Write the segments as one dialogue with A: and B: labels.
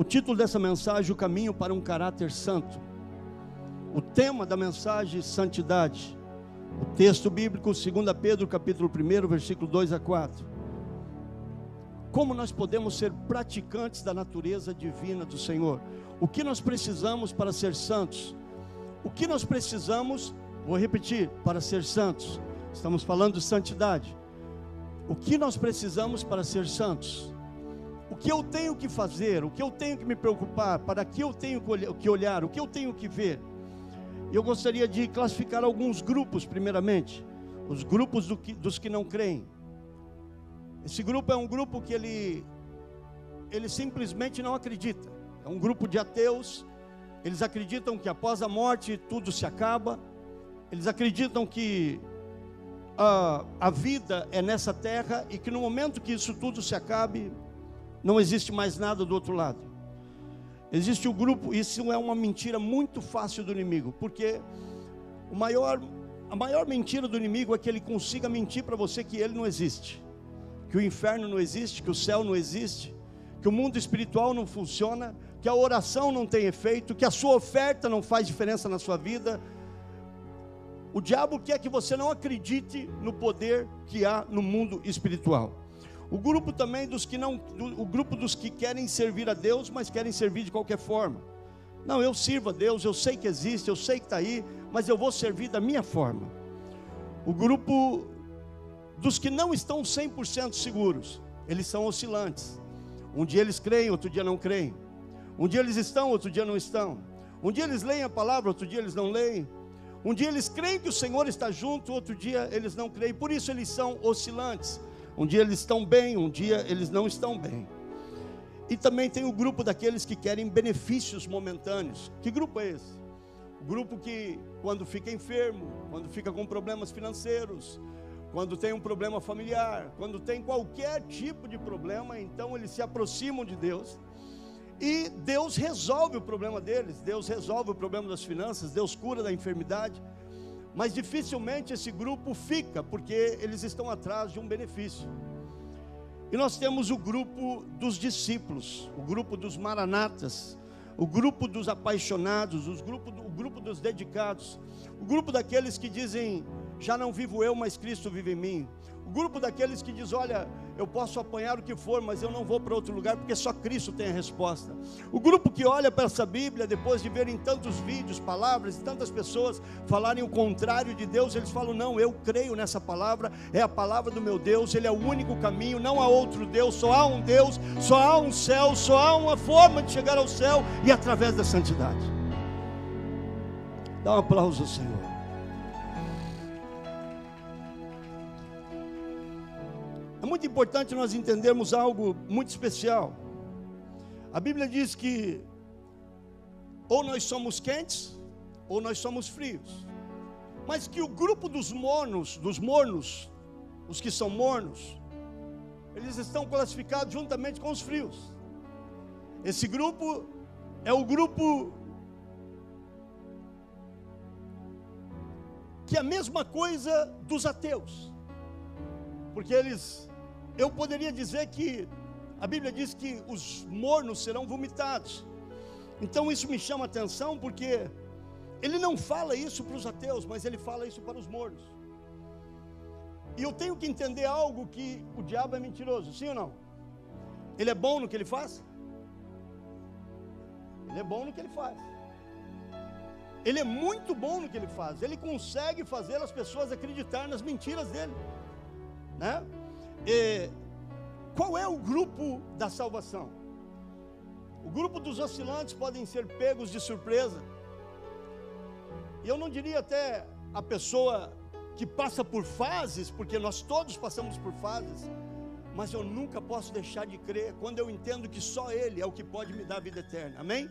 A: o título dessa mensagem: o caminho para um caráter santo. O tema da mensagem: santidade. O texto bíblico, 2 Pedro capítulo 1, versículo 2 a 4. Como nós podemos ser praticantes da natureza divina do Senhor? O que nós precisamos para ser santos? O que nós precisamos, vou repetir, para ser santos? Estamos falando de santidade. O que nós precisamos para ser santos? O que eu tenho que fazer? O que eu tenho que me preocupar? Para que eu tenho que olhar? O que eu tenho que ver? Eu gostaria de classificar alguns grupos, primeiramente. Os grupos dos que não creem. Esse grupo é um grupo que ele simplesmente não acredita. É um grupo de ateus. Eles acreditam que após a morte tudo se acaba. Eles acreditam que a vida é nessa terra e que no momento que isso tudo se acabe, não existe mais nada do outro lado. Existe o grupo, isso é uma mentira muito fácil do inimigo, porque a maior mentira do inimigo é que ele consiga mentir para você que ele não existe, que o inferno não existe, que o céu não existe, que o mundo espiritual não funciona, que a oração não tem efeito, que a sua oferta não faz diferença na sua vida. O diabo quer que você não acredite no poder que há no mundo espiritual. O grupo também o grupo dos que querem servir a Deus, mas querem servir de qualquer forma. Não, eu sirvo a Deus, eu sei que existe, eu sei que está aí, mas eu vou servir da minha forma. O grupo dos que não estão 100% seguros, eles são oscilantes. Um dia eles creem, outro dia não creem. Um dia eles estão, outro dia não estão. Um dia eles leem a palavra, outro dia eles não leem. Um dia eles creem que o Senhor está junto, outro dia eles não creem. Por isso eles são oscilantes. Um dia eles estão bem, um dia eles não estão bem. E também tem o grupo daqueles que querem benefícios momentâneos. Que grupo é esse? O grupo que, quando fica enfermo, quando fica com problemas financeiros, quando tem um problema familiar, quando tem qualquer tipo de problema, então eles se aproximam de Deus. E Deus resolve o problema deles. Deus resolve o problema das finanças. Deus cura da enfermidade. Mas dificilmente esse grupo fica, porque eles estão atrás de um benefício. E nós temos o grupo dos discípulos, o grupo dos maranatas, o grupo dos apaixonados, o grupo dos dedicados, o grupo daqueles que dizem: já não vivo eu, mas Cristo vive em mim. O grupo daqueles que diz: olha, eu posso apanhar o que for, mas eu não vou para outro lugar, porque só Cristo tem a resposta. O grupo que olha para essa Bíblia, depois de verem tantos vídeos, palavras, e tantas pessoas falarem o contrário de Deus, eles falam: não, eu creio nessa palavra, é a palavra do meu Deus, Ele é o único caminho, não há outro Deus, só há um Deus, só há um céu, só há uma forma de chegar ao céu, e através da santidade. Dá um aplauso ao Senhor. É muito importante nós entendermos algo muito especial. A Bíblia diz que ou nós somos quentes, ou nós somos frios. Mas que o grupo dos mornos, os que são mornos, eles estão classificados juntamente com os frios. Esse grupo é o grupo que é a mesma coisa dos ateus. Porque eu poderia dizer que a Bíblia diz que os mornos serão vomitados. Então isso me chama a atenção, porque ele não fala isso para os ateus, mas ele fala isso para os mornos. E eu tenho que entender algo, que o diabo é mentiroso, sim ou não? Ele é bom no que ele faz? Ele é bom no que ele faz. Ele é muito bom no que ele faz. Ele consegue fazer as pessoas acreditar nas mentiras dele, né? Qual é o grupo da salvação? O grupo dos oscilantes podem ser pegos de surpresa. E eu não diria até a pessoa que passa por fases, porque nós todos passamos por fases, mas eu nunca posso deixar de crer quando eu entendo que só Ele é o que pode me dar a vida eterna, amém?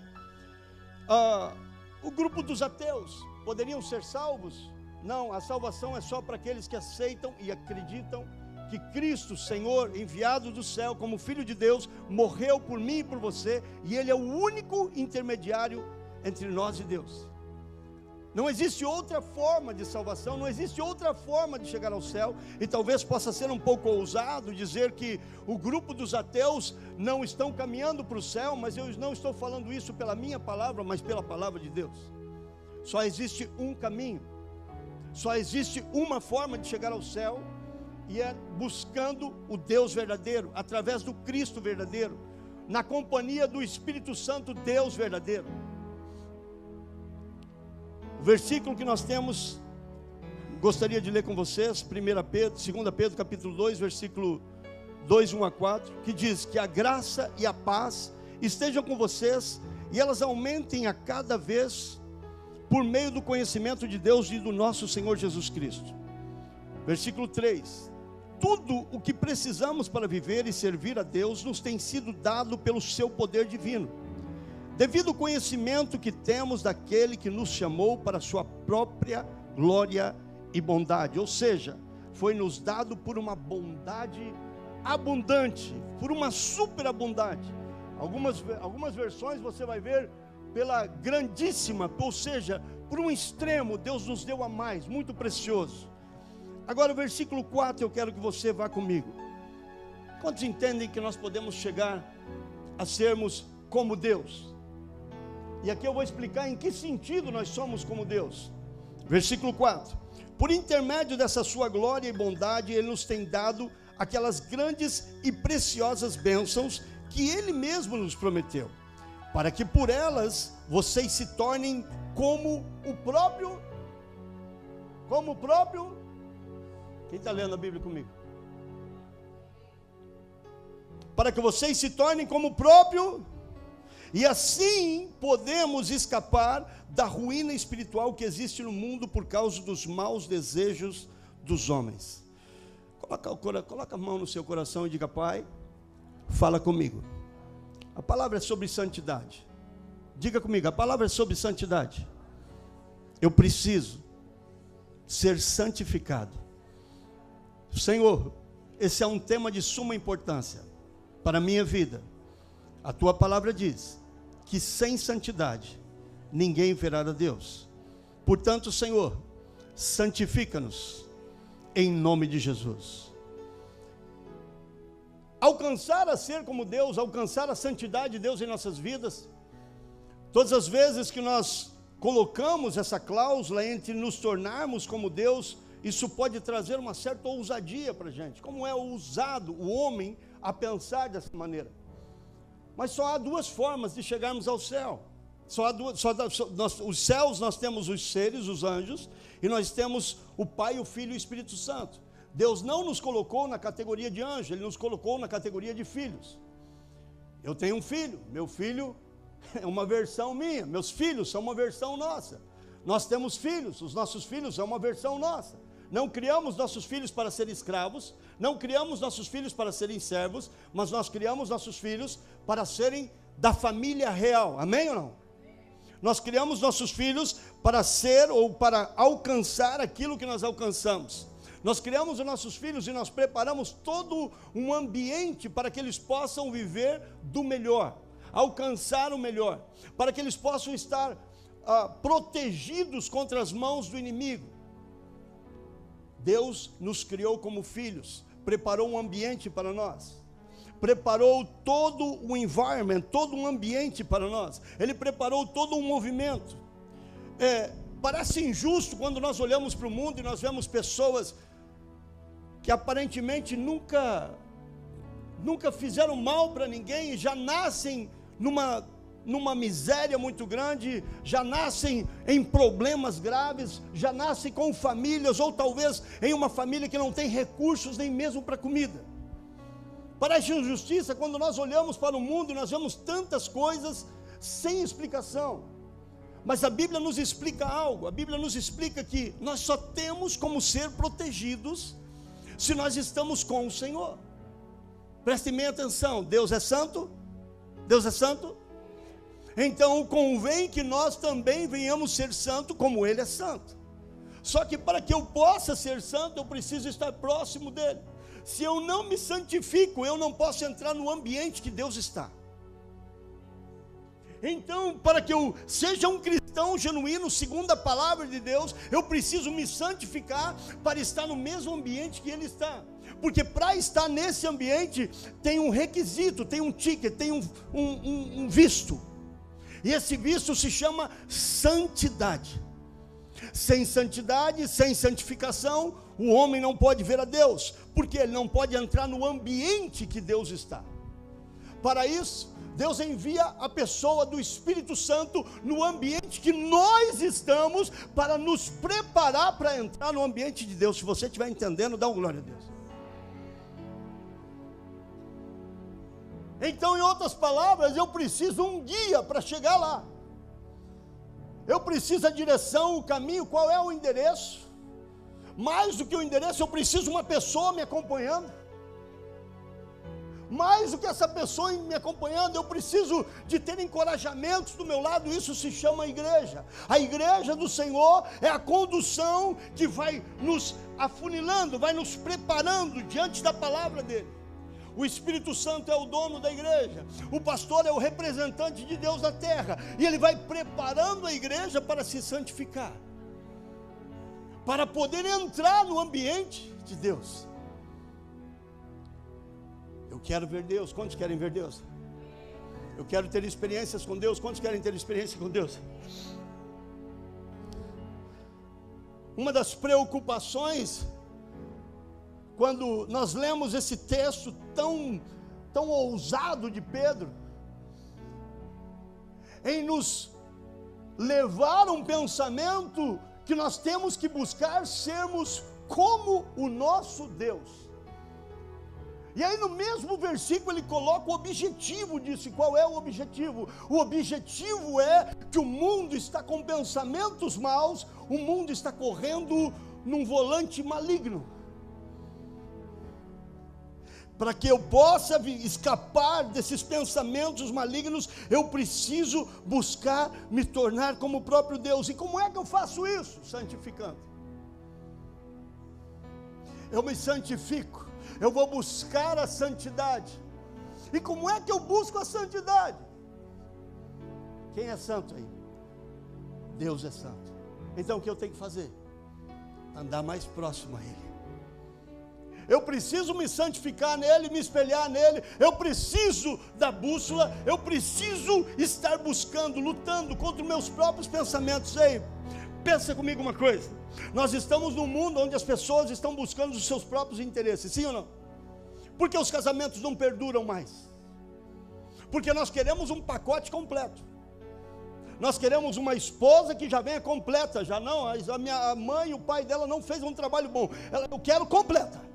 A: O grupo dos ateus poderiam ser salvos? Não, a salvação é só para aqueles que aceitam e acreditam que Cristo, Senhor, enviado do céu como Filho de Deus, morreu por mim e por você, e Ele é o único intermediário entre nós e Deus. Não existe outra forma de salvação, não existe outra forma de chegar ao céu. E talvez possa ser um pouco ousado dizer que o grupo dos ateus não estão caminhando para o céu, mas eu não estou falando isso pela minha palavra, mas pela palavra de Deus. Só existe um caminho, só existe uma forma de chegar ao céu, e é buscando o Deus verdadeiro, através do Cristo verdadeiro, na companhia do Espírito Santo, Deus verdadeiro. O versículo que nós temos, gostaria de ler com vocês, 2 Pedro capítulo 2, versículo 2, 1 a 4, que diz que a graça e a paz estejam com vocês, e elas aumentem a cada vez, por meio do conhecimento de Deus e do nosso Senhor Jesus Cristo. Versículo 3, tudo o que precisamos para viver e servir a Deus, nos tem sido dado pelo seu poder divino, devido ao conhecimento que temos daquele que nos chamou para a sua própria glória e bondade. Ou seja, foi nos dado por uma bondade abundante, por uma superabundante. Algumas versões você vai ver pela grandíssima, ou seja, por um extremo, Deus nos deu a mais, muito precioso. Agora o versículo 4, eu quero que você vá comigo. Quantos entendem que nós podemos chegar a sermos como Deus? E aqui eu vou explicar em que sentido nós somos como Deus. Versículo 4, por intermédio dessa sua glória e bondade, Ele nos tem dado aquelas grandes e preciosas bênçãos que Ele mesmo nos prometeu, para que por elas vocês se tornem como o próprio, quem está lendo a Bíblia comigo? Para que vocês se tornem como o próprio, e assim podemos escapar da ruína espiritual que existe no mundo por causa dos maus desejos dos homens. Coloca a mão no seu coração e diga: Pai, fala comigo. A palavra é sobre santidade. Diga comigo, a palavra é sobre santidade. Eu preciso ser santificado. Senhor, esse é um tema de suma importância para a minha vida. A tua palavra diz que sem santidade ninguém verá a Deus. Portanto, Senhor, santifica-nos em nome de Jesus. Alcançar a ser como Deus, alcançar a santidade de Deus em nossas vidas, todas as vezes que nós colocamos essa cláusula entre nos tornarmos como Deus, isso pode trazer uma certa ousadia para a gente. Como é ousado o homem a pensar dessa maneira. Mas só há duas formas de chegarmos ao céu. Os céus nós temos os seres, os anjos, e nós temos o Pai, o Filho e o Espírito Santo. Deus não nos colocou na categoria de anjo, Ele nos colocou na categoria de filhos. Eu tenho um filho, meu filho é uma versão minha, meus filhos são uma versão nossa. Nós temos filhos, os nossos filhos são uma versão nossa. Não criamos nossos filhos para serem escravos, não criamos nossos filhos para serem servos, mas nós criamos nossos filhos para serem da família real, amém ou não? Nós criamos nossos filhos para ser ou para alcançar aquilo que nós alcançamos. Nós criamos os nossos filhos e nós preparamos todo um ambiente para que eles possam viver do melhor, alcançar o melhor, para que eles possam estar protegidos contra as mãos do inimigo. Deus nos criou como filhos, preparou um ambiente para nós, preparou todo o environment, todo um ambiente para nós, Ele preparou todo um movimento. Parece injusto quando nós olhamos para o mundo e nós vemos pessoas que aparentemente nunca fizeram mal para ninguém e já nascem numa miséria muito grande, já nascem em problemas graves, já nascem com famílias, ou talvez em uma família que não tem recursos nem mesmo para comida. Parece injustiça quando nós olhamos para o mundo e nós vemos tantas coisas sem explicação. Mas a Bíblia nos explica algo. A Bíblia nos explica que nós só temos como ser protegidos se nós estamos com o Senhor. Prestem bem atenção, Deus é santo? Deus é santo? Então convém que nós também venhamos ser santo como Ele é santo. Só que para que eu possa ser santo, eu preciso estar próximo dEle. Se eu não me santifico, eu não posso entrar no ambiente que Deus está. Então, para que eu seja um cristão genuíno, segundo a palavra de Deus, eu preciso me santificar para estar no mesmo ambiente que ele está. Porque para estar nesse ambiente, tem um requisito, tem um ticket, tem um visto. E esse visto se chama santidade. Sem santidade, sem santificação, o homem não pode ver a Deus, porque ele não pode entrar no ambiente que Deus está. Para isso, Deus envia a pessoa do Espírito Santo no ambiente que nós estamos, para nos preparar para entrar no ambiente de Deus. Se você estiver entendendo, dá uma glória a Deus. Então, em outras palavras, eu preciso um guia para chegar lá. Eu preciso a direção, o caminho, qual é o endereço. Mais do que o endereço, eu preciso uma pessoa me acompanhando. Mais do que essa pessoa me acompanhando, eu preciso de ter encorajamentos do meu lado. Isso se chama igreja. A igreja do Senhor é a condução que vai nos afunilando, vai nos preparando diante da palavra dele. O Espírito Santo é o dono da igreja, o pastor é o representante de Deus na terra, e ele vai preparando a igreja para se santificar, para poder entrar no ambiente de Deus. Eu quero ver Deus. Quantos querem ver Deus? Eu quero ter experiências com Deus. Quantos querem ter experiência com Deus? Uma das preocupações, quando nós lemos esse texto tão ousado de Pedro, em nos levar a um pensamento que nós temos que buscar sermos como o nosso Deus. E aí no mesmo versículo ele coloca o objetivo disso. E qual é o objetivo? O objetivo é que o mundo está com pensamentos maus, o mundo está correndo num volante maligno. Para que eu possa escapar desses pensamentos malignos, eu preciso buscar me tornar como o próprio Deus. E como é que eu faço isso? Santificando. Eu me santifico. Eu vou buscar a santidade. E como é que eu busco a santidade? Quem é santo aí? Deus é santo. Então o que eu tenho que fazer? Andar mais próximo a Ele. Eu preciso me santificar nele, me espelhar nele. Eu preciso da bússola. Eu preciso estar buscando, lutando contra os meus próprios pensamentos. Ei, pensa comigo uma coisa. Nós estamos num mundo onde as pessoas estão buscando os seus próprios interesses, sim ou não? Porque os casamentos não perduram mais. Porque nós queremos um pacote completo. Nós queremos uma esposa que já venha completa. Já não, a minha mãe e o pai dela não fez um trabalho bom. Eu quero completa.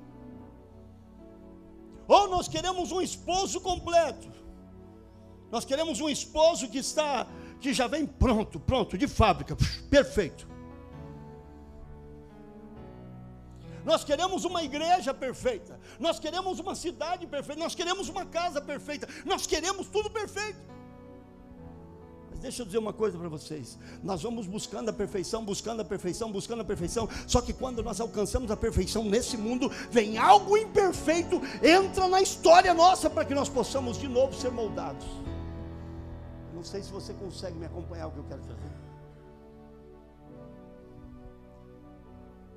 A: Ou nós queremos um esposo completo. Nós queremos um esposo que já vem pronto, de fábrica, perfeito. Nós queremos uma igreja perfeita. Nós queremos uma cidade perfeita. Nós queremos uma casa perfeita. Nós queremos tudo perfeito. Mas deixa eu dizer uma coisa para vocês. Nós vamos buscando a perfeição, buscando a perfeição, buscando a perfeição. Só que quando nós alcançamos a perfeição nesse mundo, vem algo imperfeito, entra na história nossa para que nós possamos de novo ser moldados. Não sei se você consegue me acompanhar o que eu quero fazer.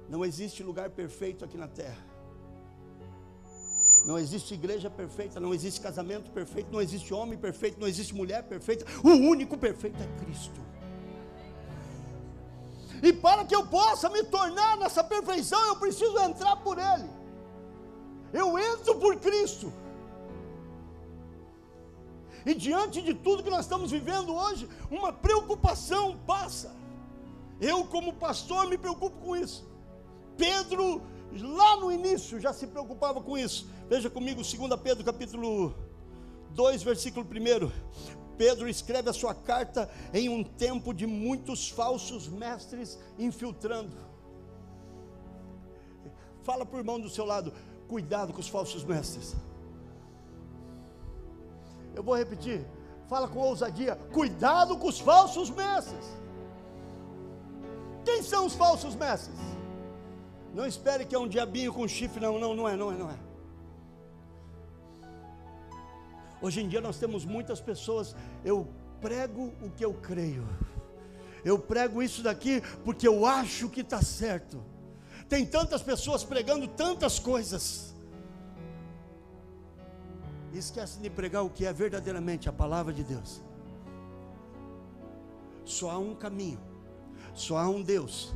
A: Não existe lugar perfeito aqui na terra. Não existe igreja perfeita, não existe casamento perfeito, não existe homem perfeito, não existe mulher perfeita. O único perfeito é Cristo. E para que eu possa me tornar nessa perfeição, eu preciso entrar por Ele. Eu entro por Cristo. E diante de tudo que nós estamos vivendo hoje, uma preocupação passa. Eu como pastor me preocupo com isso. Pedro, lá no início, já se preocupava com isso. Veja comigo, 2 Pedro capítulo 2, versículo 1. Pedro escreve a sua carta em um tempo de muitos falsos mestres infiltrando. Fala para o irmão do seu lado, cuidado com os falsos mestres. Eu vou repetir, fala com ousadia, cuidado com os falsos mestres. Quem são os falsos mestres? Não espere que é um diabinho com chifre, não é. Hoje em dia nós temos muitas pessoas, eu prego o que eu creio. Eu prego isso daqui porque eu acho que está certo. Tem tantas pessoas pregando tantas coisas, e esquecem de pregar o que é verdadeiramente a palavra de Deus. Só há um caminho, só há um Deus,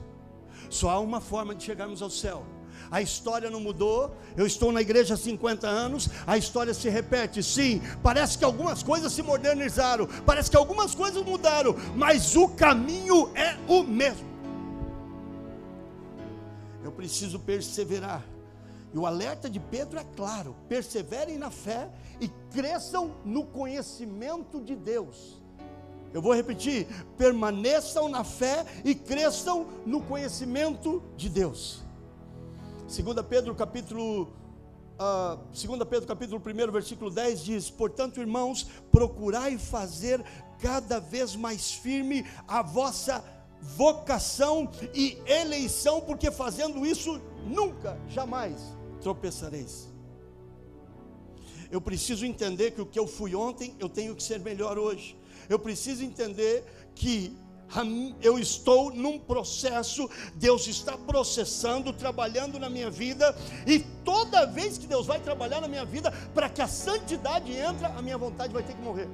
A: só há uma forma de chegarmos ao céu. A história não mudou. Eu estou na igreja há 50 anos, a história se repete. Sim, parece que algumas coisas se modernizaram, parece que algumas coisas mudaram, mas o caminho é o mesmo. Eu preciso perseverar. E o alerta de Pedro é claro: perseverem na fé e cresçam no conhecimento de Deus. Eu vou repetir: permaneçam na fé e cresçam no conhecimento de Deus. 2 Pedro capítulo 1, versículo 10 diz: portanto, irmãos, procurai fazer cada vez mais firme a vossa vocação e eleição, porque fazendo isso nunca, jamais tropeçareis. Eu preciso entender que o que eu fui ontem, eu tenho que ser melhor hoje. Eu preciso entender que eu estou num processo, Deus está processando, trabalhando na minha vida, e toda vez que Deus vai trabalhar na minha vida, para que a santidade entre, a minha vontade vai ter que morrer.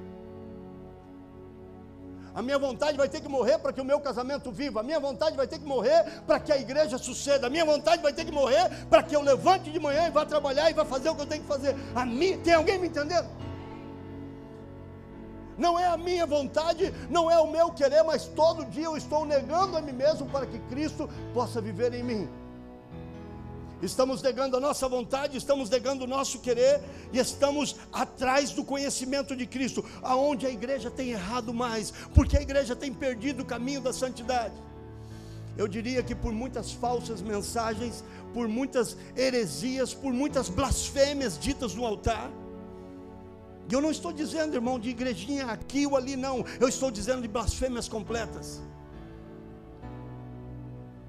A: A minha vontade vai ter que morrer para que o meu casamento viva. A minha vontade vai ter que morrer para que a igreja suceda. A minha vontade vai ter que morrer para que eu levante de manhã e vá trabalhar e vá fazer o que eu tenho que fazer. Tem alguém me entendendo? Não é a minha vontade, não é o meu querer, mas todo dia eu estou negando a mim mesmo para que Cristo possa viver em mim. Estamos negando a nossa vontade, estamos negando o nosso querer, e estamos atrás do conhecimento de Cristo, aonde a igreja tem errado mais, porque a igreja tem perdido o caminho da santidade. Eu diria que por muitas falsas mensagens, por muitas heresias, por muitas blasfêmias ditas no altar. E eu não estou dizendo, irmão, de igrejinha aqui ou ali, não. Eu estou dizendo de blasfêmias completas.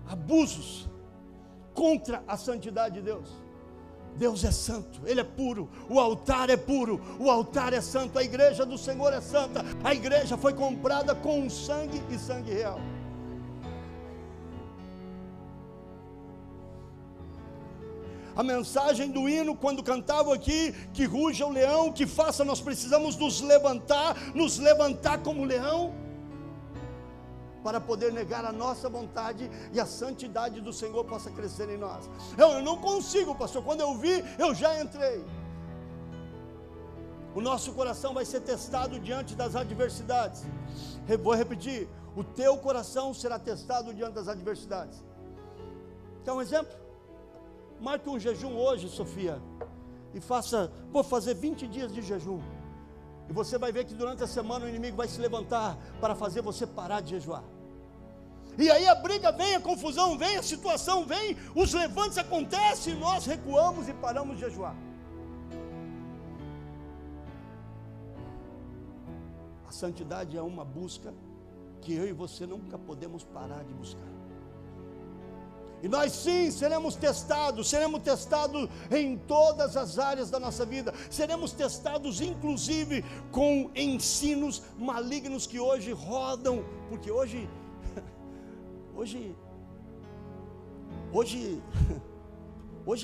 A: Abusos contra a santidade de Deus. Deus é santo, Ele é puro, o altar é puro, o altar é santo, a igreja do Senhor é santa, a igreja foi comprada com sangue e sangue real. A mensagem do hino, quando cantavam aqui, que ruja o leão, que faça, nós precisamos nos levantar como leão, para poder negar a nossa vontade e a santidade do Senhor possa crescer em nós. Eu não consigo, pastor, quando eu vi, eu já entrei. O nosso coração vai ser testado diante das adversidades. Vou repetir: o teu coração será testado diante das adversidades. Quer um exemplo? Marque um jejum hoje, Sofia, e vou fazer 20 dias de jejum, e você vai ver que durante a semana o inimigo vai se levantar para fazer você parar de jejuar. E aí a briga vem, a confusão vem, a situação vem, os levantes acontecem, e nós recuamos e paramos de jejuar. A santidade é uma busca que eu e você nunca podemos parar de buscar. E nós sim seremos testados em todas as áreas da nossa vida, seremos testados inclusive com ensinos malignos que hoje rodam, porque hoje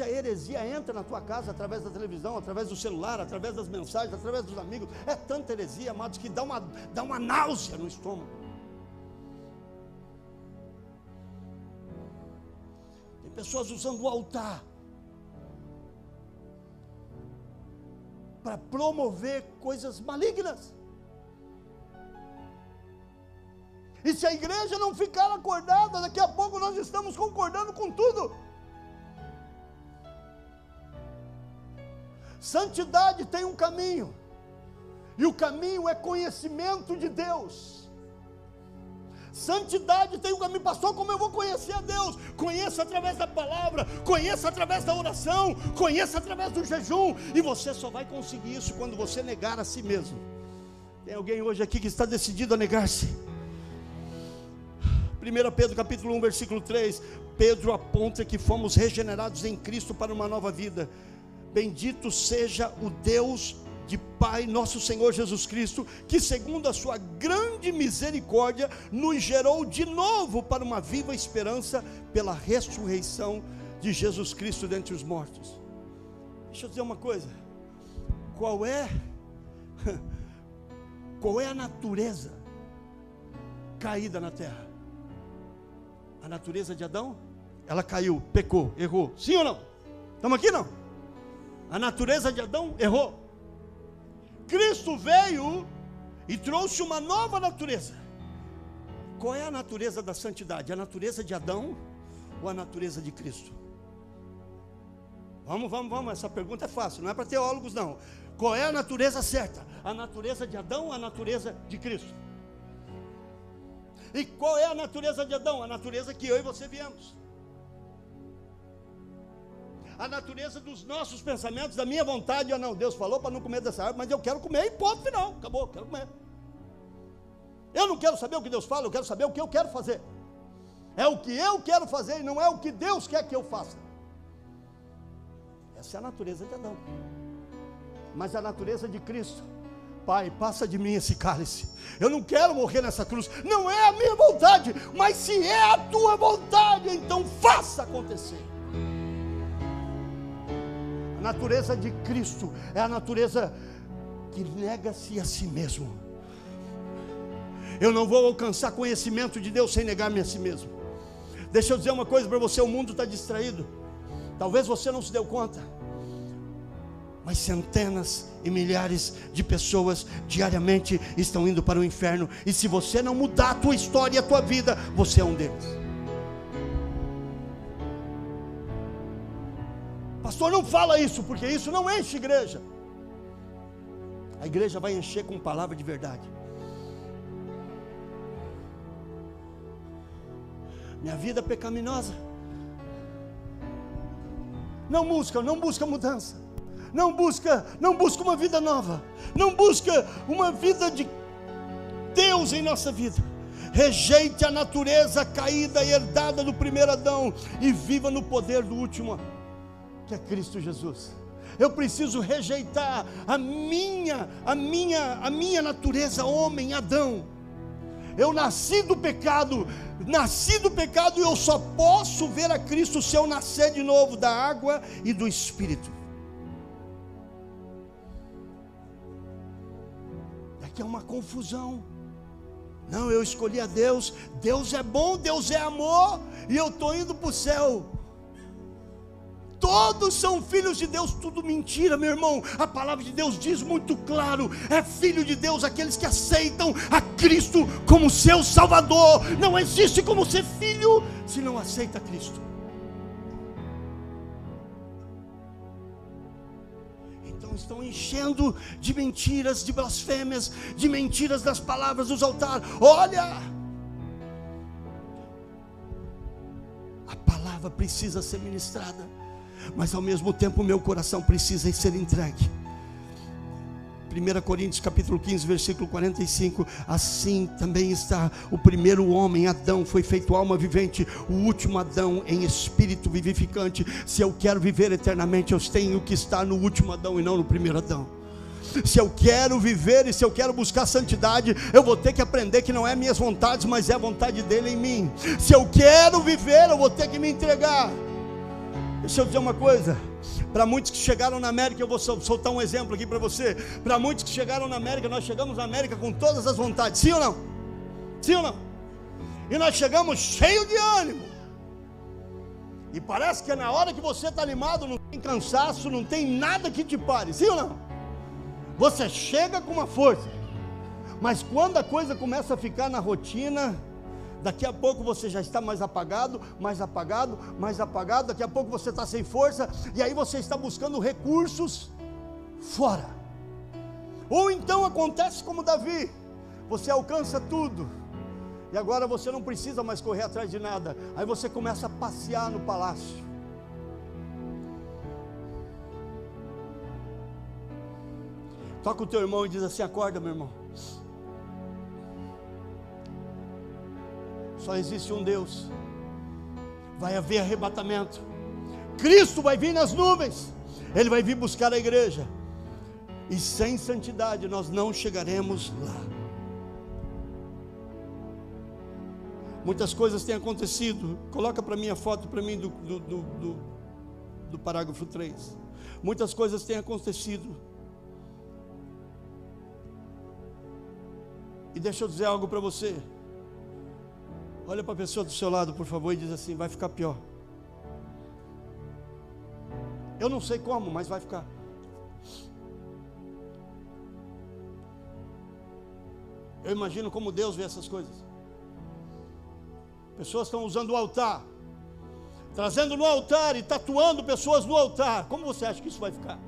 A: a heresia entra na tua casa através da televisão, através do celular, através das mensagens, através dos amigos. É tanta heresia, amados, que dá uma náusea no estômago. Pessoas usando o altar para promover coisas malignas. E se a igreja não ficar acordada, daqui a pouco nós estamos concordando com tudo. Santidade tem um caminho, e o caminho é conhecimento de Deus. Santidade tem um caminho. Pastor, como eu vou conhecer a Deus? Conheça através da palavra, conheça através da oração, conheça através do jejum, e você só vai conseguir isso quando você negar a si mesmo. Tem alguém hoje aqui que está decidido a negar-se? 1 Pedro capítulo 1, versículo 3, Pedro aponta que fomos regenerados em Cristo para uma nova vida. Bendito seja o Deus de Pai, nosso Senhor Jesus Cristo, que segundo a sua grande misericórdia, nos gerou de novo para uma viva esperança pela ressurreição de Jesus Cristo dentre os mortos. Deixa eu dizer uma coisa, qual é a natureza caída na terra? A natureza de Adão? Ela caiu, pecou, errou, sim ou não? Estamos aqui não? A natureza de Adão errou. Cristo veio e trouxe uma nova natureza. Qual é a natureza da santidade? A natureza de Adão ou a natureza de Cristo? Vamos, essa pergunta é fácil, não é para teólogos não. Qual é a natureza certa? A natureza de Adão ou a natureza de Cristo? E qual é a natureza de Adão? A natureza que eu e você viemos. A natureza dos nossos pensamentos, da minha vontade, ou não, Deus falou para não comer dessa árvore, mas eu quero comer e ponto final, acabou, quero comer. Eu não quero saber o que Deus fala, eu quero saber o que eu quero fazer. É o que eu quero fazer e não é o que Deus quer que eu faça. Essa é a natureza de Adão. Mas a natureza de Cristo: Pai, passa de mim esse cálice, eu não quero morrer nessa cruz, não é a minha vontade, mas se é a tua vontade, então faça acontecer. A natureza de Cristo é a natureza que nega-se a si mesmo. Eu não vou alcançar conhecimento de Deus sem negar-me a si mesmo. Deixa eu dizer uma coisa para você: o mundo está distraído, talvez você não se deu conta, mas centenas e milhares de pessoas diariamente estão indo para o inferno, e se você não mudar a tua história e a tua vida, você é um deles. Pastor, não fala isso, porque isso não enche igreja. A igreja vai encher com palavra de verdade. Minha vida é pecaminosa. Não busca mudança. Não busca uma vida nova. Não busca uma vida de Deus em nossa vida. Rejeite a natureza caída e herdada do primeiro Adão e viva no poder do último, que é Cristo Jesus. Eu preciso rejeitar a minha natureza homem, Adão. Eu nasci do pecado e eu só posso ver a Cristo se eu nascer de novo da água e do Espírito. Daqui é uma confusão. Não, eu escolhi a Deus, Deus é bom, Deus é amor, e eu estou indo para o céu. Todos são filhos de Deus, tudo mentira, meu irmão. A palavra de Deus diz muito claro: é filho de Deus aqueles que aceitam a Cristo como seu Salvador. Não existe como ser filho se não aceita Cristo. Então estão enchendo de mentiras, de blasfêmias, de mentiras das palavras dos altares. Olha, a palavra precisa ser ministrada, mas ao mesmo tempo o meu coração precisa ser entregue. 1 Coríntios capítulo 15, versículo 45. Assim também está o primeiro homem, Adão, foi feito alma vivente, o último Adão em espírito vivificante. Se eu quero viver eternamente, eu tenho que estar no último Adão e não no primeiro Adão. Se eu quero viver e se eu quero buscar santidade, eu vou ter que aprender que não é minhas vontades, mas é a vontade dele em mim. Se eu quero viver, eu vou ter que me entregar. Deixa eu dizer uma coisa, para muitos que chegaram na América, eu vou soltar um exemplo aqui para você. Para muitos que chegaram na América, nós chegamos na América com todas as vontades, sim ou não? Sim ou não? E nós chegamos cheio de ânimo, e parece que na hora que você está animado, não tem cansaço, não tem nada que te pare, sim ou não? Você chega com uma força, mas quando a coisa começa a ficar na rotina, daqui a pouco você já está mais apagado, daqui a pouco você está sem força, e aí você está buscando recursos fora. Ou então acontece como Davi, você alcança tudo, e agora você não precisa mais correr atrás de nada, aí você começa a passear no palácio. Toca o teu irmão e diz assim: acorda, meu irmão. Só existe um Deus. Vai haver arrebatamento. Cristo vai vir nas nuvens. Ele vai vir buscar a igreja. E sem santidade nós não chegaremos lá. Muitas coisas têm acontecido. Coloca para mim a foto para mim do parágrafo 3. Muitas coisas têm acontecido. E deixa eu dizer algo para você. Olha para a pessoa do seu lado, por favor, e diz assim: vai ficar pior. Eu não sei como, mas vai ficar. Eu imagino como Deus vê essas coisas. Pessoas estão usando o altar, trazendo no altar e tatuando pessoas no altar. Como você acha que isso vai ficar?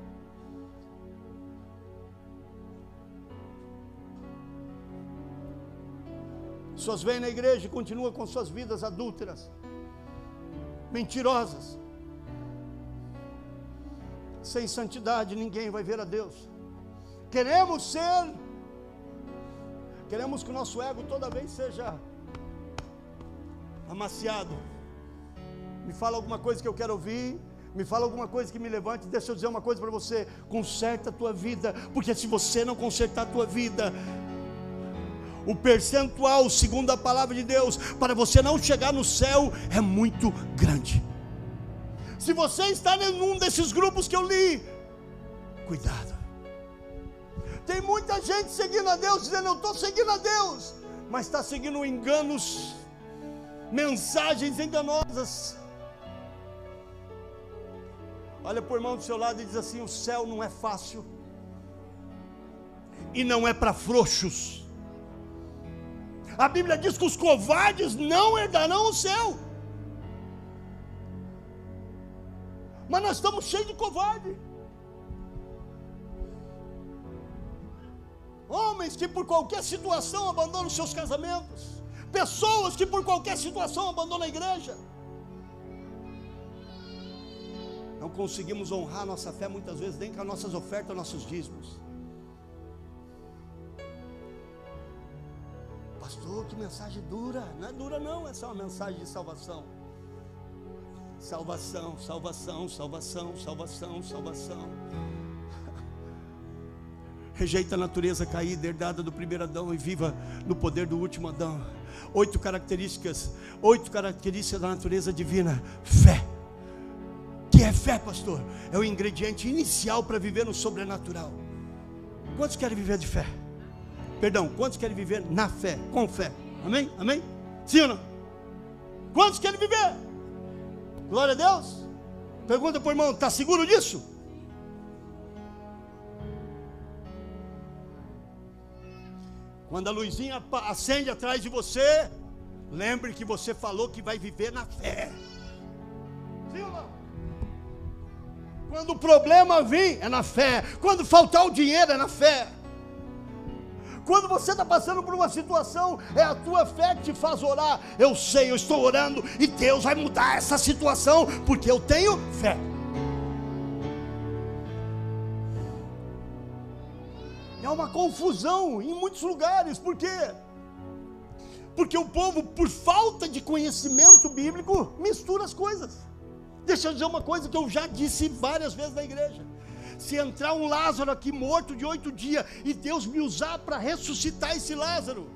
A: Pessoas vêm na igreja e continuam com suas vidas adúlteras, mentirosas. Sem santidade ninguém vai ver a Deus. Queremos que o nosso ego toda vez seja amaciado. Me fala alguma coisa que eu quero ouvir, me fala alguma coisa que me levante. Deixa eu dizer uma coisa para você: conserta a tua vida, porque se você não consertar a tua vida, o percentual, segundo a palavra de Deus, para você não chegar no céu é muito grande. Se você está em um desses grupos que eu li, cuidado. Tem muita gente seguindo a Deus, dizendo eu estou seguindo a Deus, mas está seguindo enganos, mensagens enganosas. Olha para o irmão do seu lado e diz assim: o céu não é fácil, e não é para frouxos. A Bíblia diz que os covardes não herdarão o céu. Mas nós estamos cheios de covarde. Homens que por qualquer situação abandonam seus casamentos. Pessoas que por qualquer situação abandonam a igreja. Não conseguimos honrar nossa fé muitas vezes nem com as nossas ofertas, nossos dízimos. Pastor, que mensagem dura. Não é dura não, é só uma mensagem de salvação. Salvação, salvação, salvação, salvação, salvação. Rejeita a natureza caída, herdada do primeiro Adão, e viva no poder do último Adão. 8 características da natureza divina. Fé. Que é fé, pastor? É o ingrediente inicial para viver no sobrenatural. Quantos querem viver de fé? Perdão, quantos querem viver na fé, com fé? Amém? Amém? Sim ou não? Quantos querem viver? Glória a Deus. Pergunta para o irmão: está seguro disso? Quando a luzinha acende atrás de você, lembre que você falou que vai viver na fé. Sim ou não? Quando o problema vir, é na fé. Quando faltar o dinheiro, é na fé. Quando você está passando por uma situação, é a tua fé que te faz orar. Eu sei, eu estou orando e Deus vai mudar essa situação, porque eu tenho fé. É uma confusão em muitos lugares. Por quê? Porque o povo, por falta de conhecimento bíblico, mistura as coisas. Deixa eu dizer uma coisa que eu já disse várias vezes na igreja. Se entrar um Lázaro aqui morto de 8 dias e Deus me usar para ressuscitar esse Lázaro,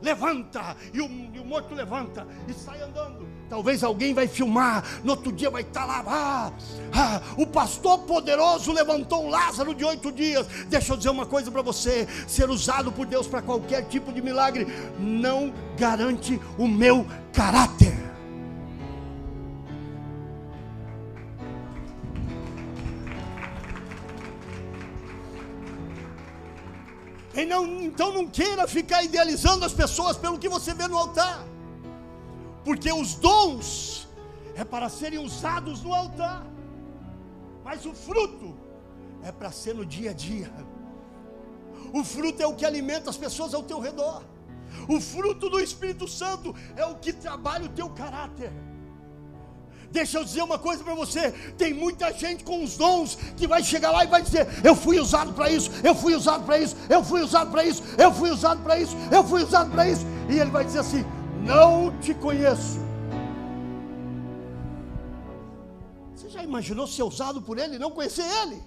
A: levanta, e o morto levanta e sai andando. Talvez alguém vai filmar, no outro dia vai estar lá, o pastor poderoso levantou um Lázaro de 8 dias. Deixa eu dizer uma coisa para você: ser usado por Deus para qualquer tipo de milagre não garante o meu caráter. Então não queira ficar idealizando as pessoas pelo que você vê no altar, porque os dons é para serem usados no altar, mas o fruto é para ser no dia a dia. O fruto é o que alimenta as pessoas ao teu redor. O fruto do Espírito Santo é o que trabalha o teu caráter. Deixa eu dizer uma coisa para você: tem muita gente com os dons que vai chegar lá e vai dizer: eu fui usado para isso, eu fui usado para isso, eu fui usado para isso, eu fui usado para isso, eu fui usado para isso. E ele vai dizer assim: não te conheço. Você já imaginou ser usado por ele e não conhecer ele?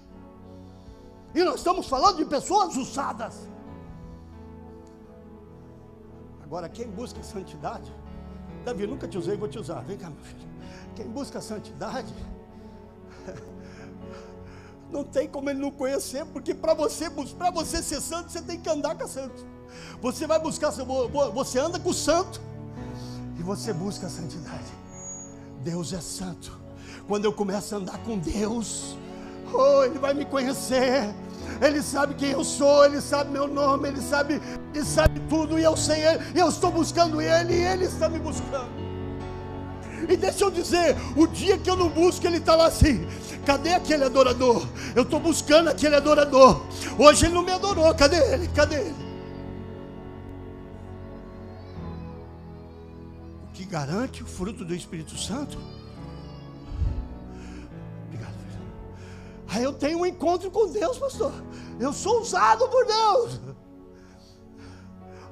A: E nós estamos falando de pessoas usadas. Agora, quem busca santidade, Davi, nunca te usei, vou te usar. Vem cá, meu filho. Quem busca santidade, não tem como ele não conhecer, porque para você ser santo, você tem que andar com santo. Você vai buscar, você anda com o santo, e você busca a santidade. Deus é santo. Quando eu começo a andar com Deus, Ele vai me conhecer. Ele sabe quem eu sou, Ele sabe meu nome, Ele sabe tudo, e eu sei Ele, e eu estou buscando Ele, e Ele está me buscando. E deixa eu dizer, o dia que eu não busco, Ele está lá assim: cadê aquele adorador? Eu estou buscando aquele adorador. Hoje ele não me adorou, cadê ele? Cadê ele? O que garante o fruto do Espírito Santo? Obrigado, filho. Aí eu tenho um encontro com Deus, pastor. Eu sou usado por Deus.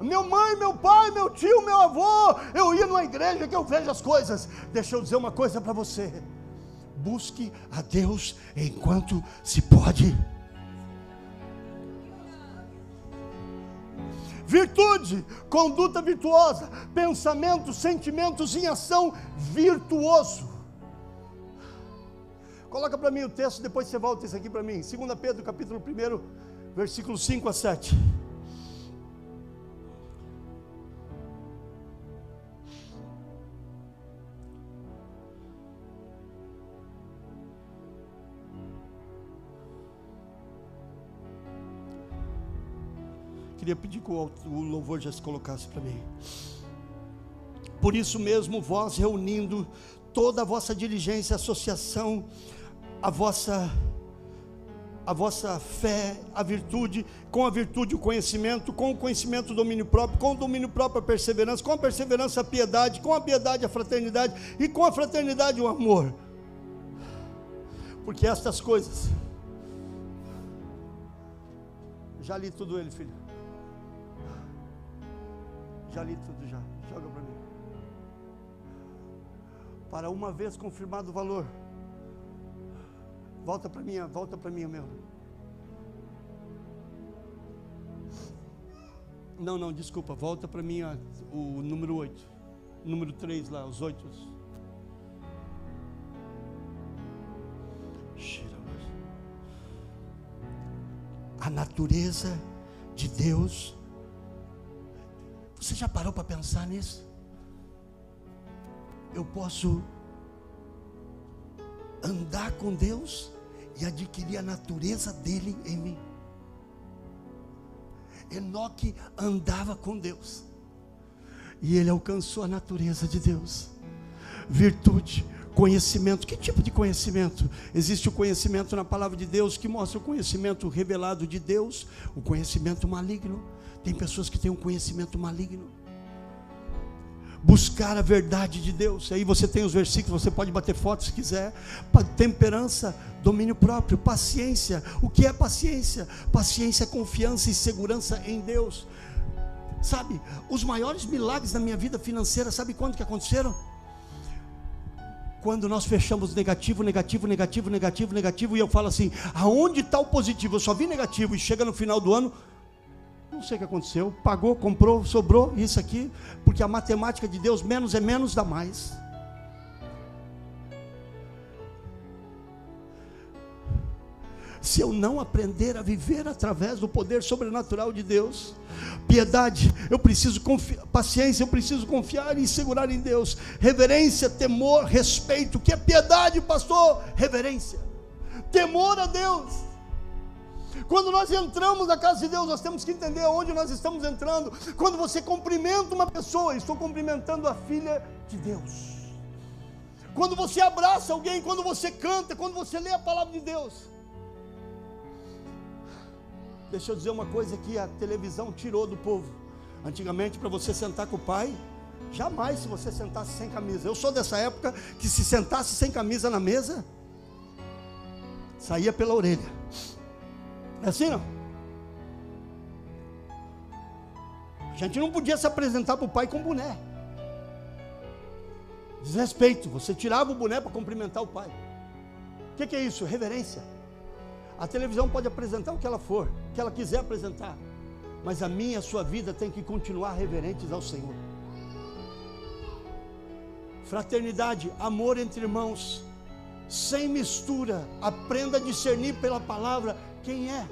A: Minha mãe, meu pai, meu tio, meu avô, eu ia numa igreja que eu vejo as coisas. Deixa eu dizer uma coisa para você: busque a Deus enquanto se pode. Virtude, conduta virtuosa, pensamentos, sentimentos em ação virtuoso. Coloca para mim o texto, depois você volta isso aqui para mim. 2 Pedro capítulo 1, versículos 5 a 7. Queria pedir que o louvor já se colocasse para mim. Por isso mesmo, vós reunindo toda a vossa diligência, associação, a vossa fé, a virtude, com a virtude o conhecimento, com o conhecimento o domínio próprio, com o domínio próprio a perseverança, com a perseverança a piedade, com a piedade a fraternidade, e com a fraternidade o amor. Porque estas coisas, já li tudo ele, filho. Já li tudo já. Joga para mim. Para uma vez confirmado o valor. Volta para mim, meu. Não, desculpa. Volta para mim o número 8. Número 3 lá, os 8. A natureza de Deus. Você já parou para pensar nisso? Eu posso andar com Deus e adquirir a natureza dele em mim. Enoque andava com Deus e ele alcançou a natureza de Deus. Virtude, conhecimento. Que tipo de conhecimento? Existe o conhecimento na palavra de Deus que mostra o conhecimento revelado de Deus, o conhecimento maligno. Tem pessoas que têm um conhecimento maligno. Buscar a verdade de Deus. Aí você tem os versículos, você pode bater foto se quiser. Temperança, domínio próprio, paciência. O que é paciência? Paciência é confiança e segurança em Deus. Sabe, os maiores milagres da minha vida financeira, sabe quando que aconteceram? Quando nós fechamos negativo, e eu falo assim: aonde está o positivo? Eu só vi negativo, e chega no final do ano, não sei o que aconteceu, pagou, comprou, sobrou isso aqui, porque a matemática de Deus, menos é menos, dá mais. Se eu não aprender a viver através do poder sobrenatural de Deus, piedade, eu preciso confiar, paciência, eu preciso confiar e segurar em Deus, reverência, temor, respeito. O que é piedade, pastor? Reverência, temor a Deus. Quando nós entramos na casa de Deus, nós temos que entender onde nós estamos entrando. Quando você cumprimenta uma pessoa, estou cumprimentando a filha de Deus. Quando você abraça alguém, quando você canta, quando você lê a palavra de Deus. Deixa eu dizer uma coisa que a televisão tirou do povo. Antigamente, para você sentar com o pai, jamais se você sentasse sem camisa. Eu sou dessa época que se sentasse sem camisa na mesa, saía pela orelha. É assim, não? A gente não podia se apresentar para o pai com boné. Desrespeito. Você tirava o boné para cumprimentar o pai. O que é isso? Reverência. A televisão pode apresentar o que ela for, o que ela quiser apresentar, mas a minha e a sua vida tem que continuar reverentes ao Senhor. Fraternidade, amor entre irmãos, sem mistura. Aprenda a discernir pela palavra quem é.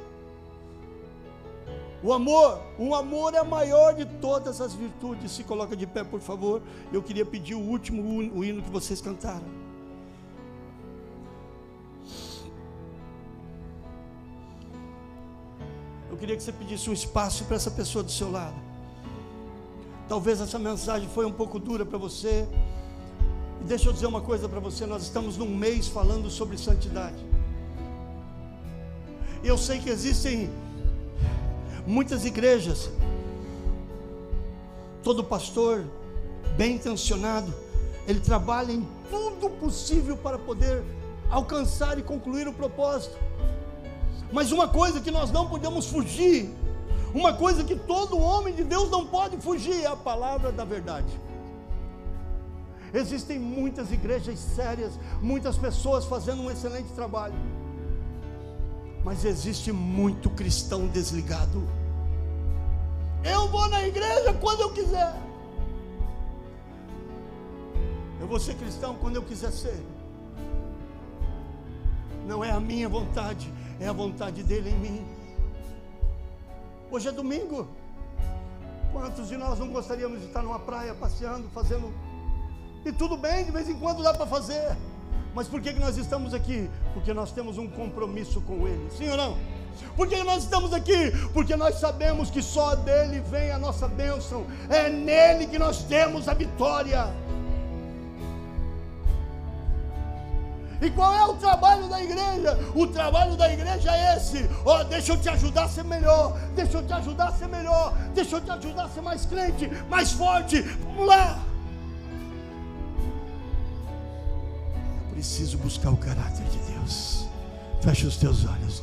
A: O amor é a maior de todas as virtudes. Se coloca de pé, por favor. Eu queria pedir o último o hino que vocês cantaram. Eu queria que você pedisse um espaço para essa pessoa do seu lado. Talvez essa mensagem foi um pouco dura para você. E deixa eu dizer uma coisa para você, nós estamos num mês falando sobre santidade. E eu sei que existem muitas igrejas, todo pastor bem intencionado, ele trabalha em tudo possível para poder alcançar e concluir o propósito. Mas uma coisa que nós não podemos fugir, uma coisa que todo homem de Deus não pode fugir, é a palavra da verdade. Existem muitas igrejas sérias, muitas pessoas fazendo um excelente trabalho, mas existe muito cristão desligado. Eu vou na igreja quando eu quiser, eu vou ser cristão quando eu quiser ser. Não é a minha vontade, é a vontade dele em mim. Hoje é domingo. Quantos de nós não gostaríamos de estar numa praia passeando, fazendo? E tudo bem, de vez em quando dá para fazer. Mas por que nós estamos aqui? Porque nós temos um compromisso com Ele, sim ou não? Por que nós estamos aqui? Porque nós sabemos que só dele vem a nossa bênção. É nele que nós temos a vitória. E qual é o trabalho da igreja? O trabalho da igreja é esse: deixa eu te ajudar a ser melhor, deixa eu te ajudar a ser melhor, deixa eu te ajudar a ser mais crente, mais forte. Vamos lá. Eu preciso buscar o caráter de Deus. Fecha os teus olhos.